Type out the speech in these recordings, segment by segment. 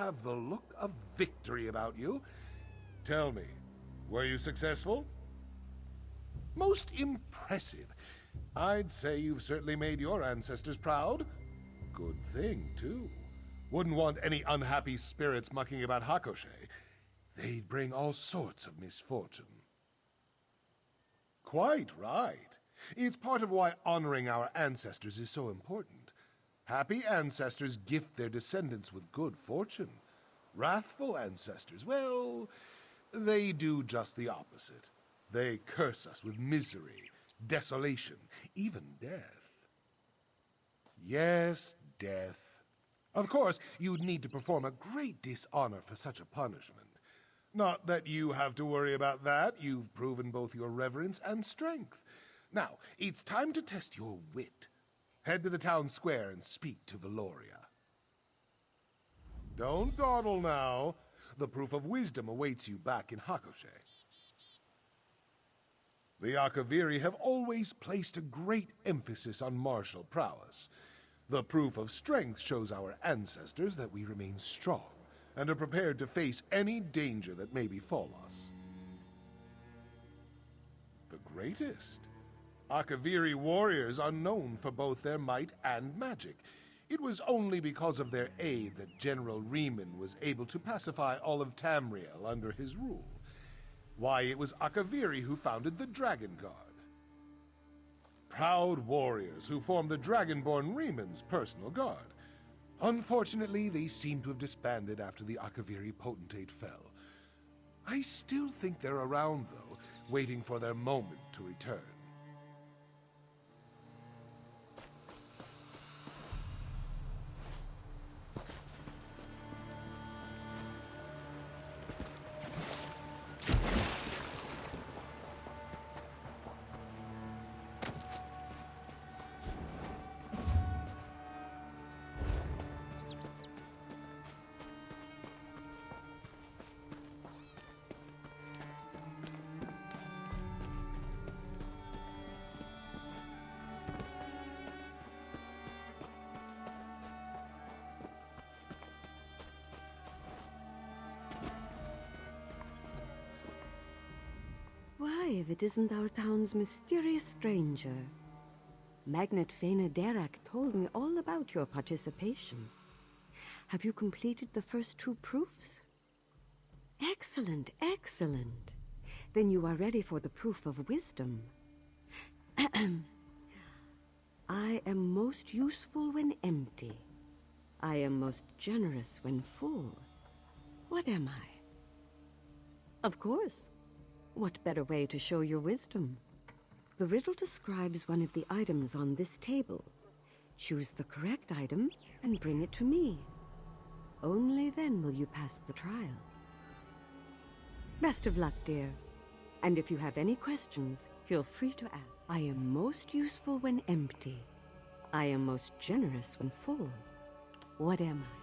have the look of victory about you. Tell me, were you successful? Most impressive. I'd say you've certainly made your ancestors proud. Good thing, too. Wouldn't want any unhappy spirits mucking about Hakoshe. They'd bring all sorts of misfortune. Quite right. It's part of why honoring our ancestors is so important. Happy ancestors gift their descendants with good fortune. Wrathful ancestors, well, they do just the opposite. They curse us with misery, desolation, even death. Yes, death. Of course, you'd need to perform a great dishonor for such a punishment. Not that you have to worry about that. You've proven both your reverence and strength. Now, it's time to test your wit. Head to the town square and speak to Valoria. Don't dawdle now. The proof of wisdom awaits you back in Hakoshe. The Akaviri have always placed a great emphasis on martial prowess. The proof of strength shows our ancestors that we remain strong and are prepared to face any danger that may befall us. The greatest. Akaviri warriors are known for both their might and magic. It was only because of their aid that General Riemann was able to pacify all of Tamriel under his rule. Why, it was Akaviri who founded the Dragon Guard. Proud warriors who formed the Dragonborn Riemann's personal guard. Unfortunately, they seem to have disbanded after the Akaviri Potentate fell. I still think they're around, though, waiting for their moment to return. Why, if it isn't our town's mysterious stranger? Magnet Fena Derak told me all about your participation. Have you completed the first 2 proofs? Excellent, excellent. Then you are ready for the proof of wisdom. I am most useful when empty. I am most generous when full. What am I? Of course. What better way to show your wisdom? The riddle describes one of the items on this table. Choose the correct item and bring it to me. Only then will you pass the trial. Best of luck, dear. And if you have any questions, feel free to ask. I am most useful when empty. I am most generous when full. What am I?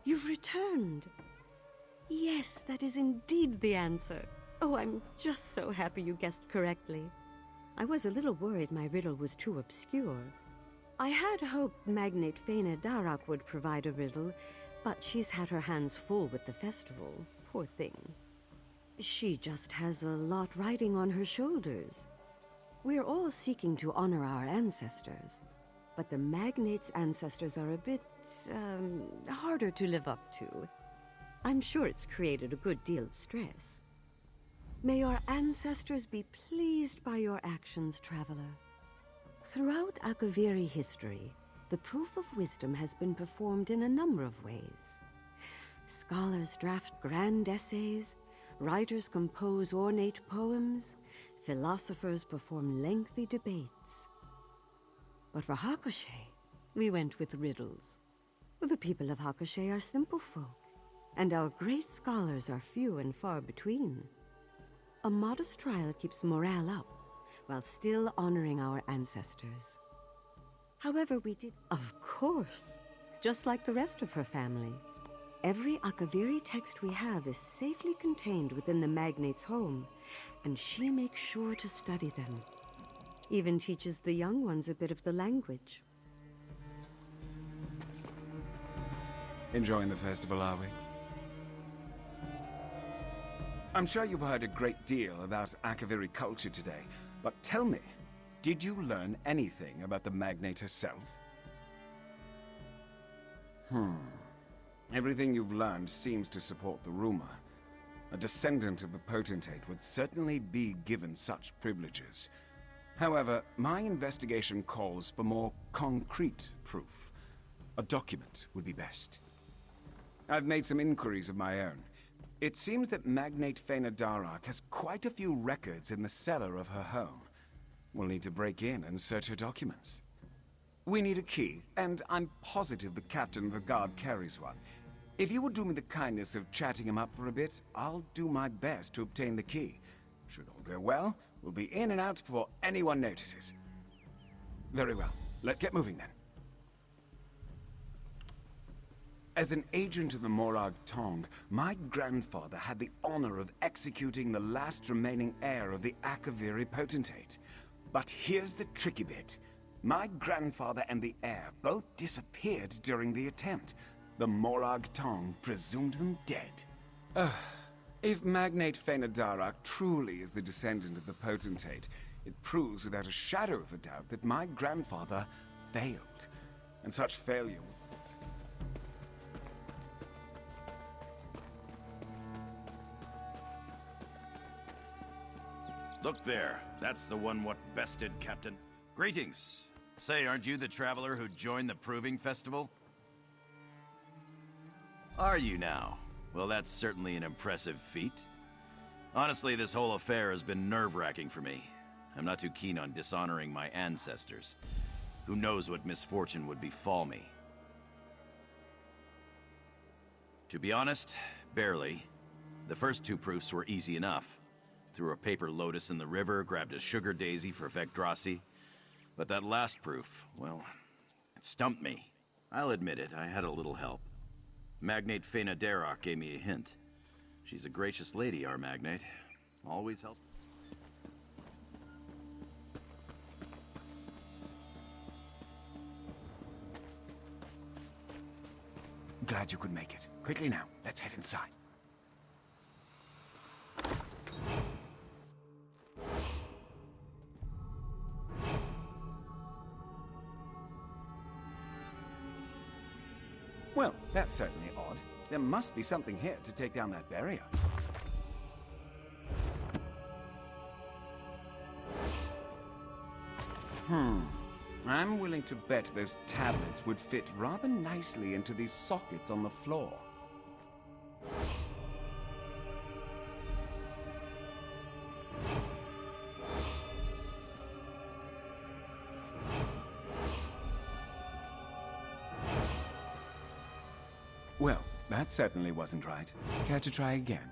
You've returned. Yes, that is indeed the answer. Oh, I'm just so happy you guessed correctly. I was a little worried my riddle was too obscure. I had hoped Magnate Fena Darak would provide a riddle, but she's had her hands full with the festival. Poor thing. She just has a lot riding on her shoulders. We're all seeking to honor our ancestors. But the magnate's ancestors are a bit, harder to live up to. I'm sure it's created a good deal of stress. May your ancestors be pleased by your actions, traveler. Throughout Akaviri history, the proof of wisdom has been performed in a number of ways. Scholars draft grand essays, writers compose ornate poems, philosophers perform lengthy debates. But for Hakoshe, we went with riddles. The people of Hakoshe are simple folk, and our great scholars are few and far between. A modest trial keeps morale up, while still honoring our ancestors. However, we did, of course, just like the rest of her family. Every Akaviri text we have is safely contained within the magnate's home, and she makes sure to study them. Even teaches the young ones a bit of the language. Enjoying the festival, are we? I'm sure you've heard a great deal about Akaviri culture today, but tell me, did you learn anything about the magnate herself? Everything you've learned seems to support the rumor. A descendant of the Potentate would certainly be given such privileges. However, my investigation calls for more concrete proof. A document would be best. I've made some inquiries of my own. It seems that Magnate Fena Darak has quite a few records in the cellar of her home. We'll need to break in and search her documents. We need a key, and I'm positive the captain of the guard carries one. If you would do me the kindness of chatting him up for a bit, I'll do my best to obtain the key. Should all go well, we'll be in and out before anyone notices. Very well. Let's get moving then. As an agent of the Morag Tong, my grandfather had the honor of executing the last remaining heir of the Akaviri Potentate. But here's the tricky bit. My grandfather and the heir both disappeared during the attempt. The Morag Tong presumed them dead. If Magnate Fena Darak truly is the descendant of the Potentate, it proves without a shadow of a doubt that my grandfather failed. And such failure... Look there. That's the one what bested, Captain. Greetings. Say, aren't you the traveler who joined the Proving Festival? Are you now? Well, that's certainly an impressive feat. Honestly, this whole affair has been nerve-wracking for me. I'm not too keen on dishonoring my ancestors. Who knows what misfortune would befall me? To be honest, barely. The first two proofs were easy enough. Threw a paper lotus in the river, grabbed a sugar daisy for Vecdrasi. But that last proof, well, it stumped me. I'll admit it, I had a little help. Magnate Fena Darak gave me a hint. She's a gracious lady, our magnate. Always helps. Glad you could make it. Quickly now, let's head inside. Well, that's certainly odd. There must be something here to take down that barrier. I'm willing to bet those tablets would fit rather nicely into these sockets on the floor. Well, that certainly wasn't right. Care to try again?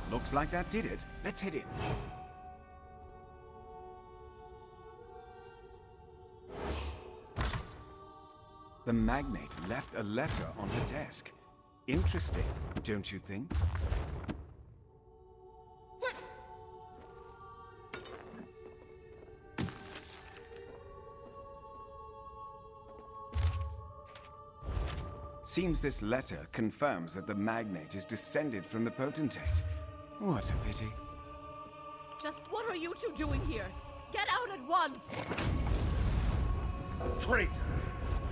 Looks like that did it. Let's head in. The magnate left a letter on her desk. Interesting, don't you think? Seems this letter confirms that the magnate is descended from the potentate. What a pity. Just what are you two doing here? Get out at once! Traitor!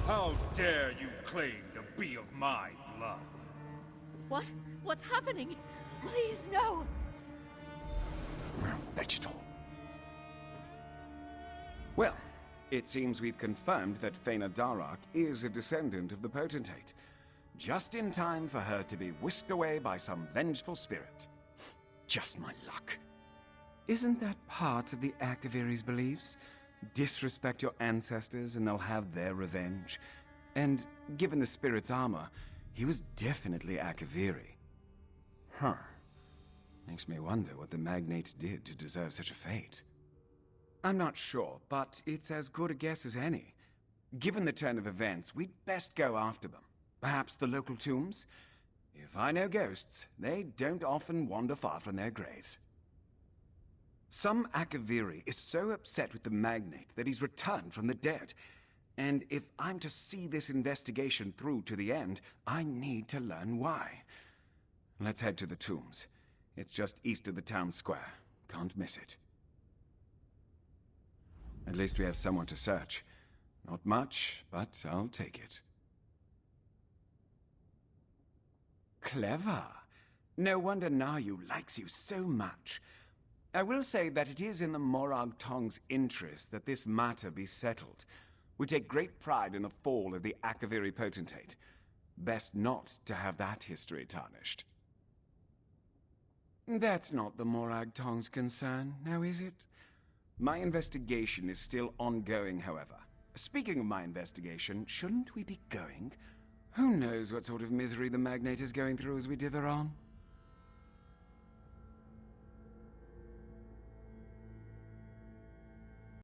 How dare you claim to be of my blood? What? What's happening? Please, no! Vegetal. Well, it seems we've confirmed that Faina Darak is a descendant of the potentate. Just in time for her to be whisked away by some vengeful spirit. Just my luck. Isn't that part of the Akaviri's beliefs? Disrespect your ancestors and they'll have their revenge. And given the spirit's armor, he was definitely Akaviri. Huh. Makes me wonder what the magnate did to deserve such a fate. I'm not sure, but it's as good a guess as any. Given the turn of events, we'd best go after them. Perhaps the local tombs? If I know ghosts, they don't often wander far from their graves. Some Akaviri is so upset with the magnate that he's returned from the dead. And if I'm to see this investigation through to the end, I need to learn why. Let's head to the tombs. It's just east of the town square. Can't miss it. At least we have someone to search. Not much, but I'll take it. Clever. No wonder Nayu likes you so much. I will say that it is in the Morag Tong's interest that this matter be settled. We take great pride in the fall of the Akaviri potentate. Best not to have that history tarnished. That's not the Morag Tong's concern, now is it? My investigation is still ongoing, however. Speaking of my investigation, shouldn't we be going? Who knows what sort of misery the magnate is going through as we dither on?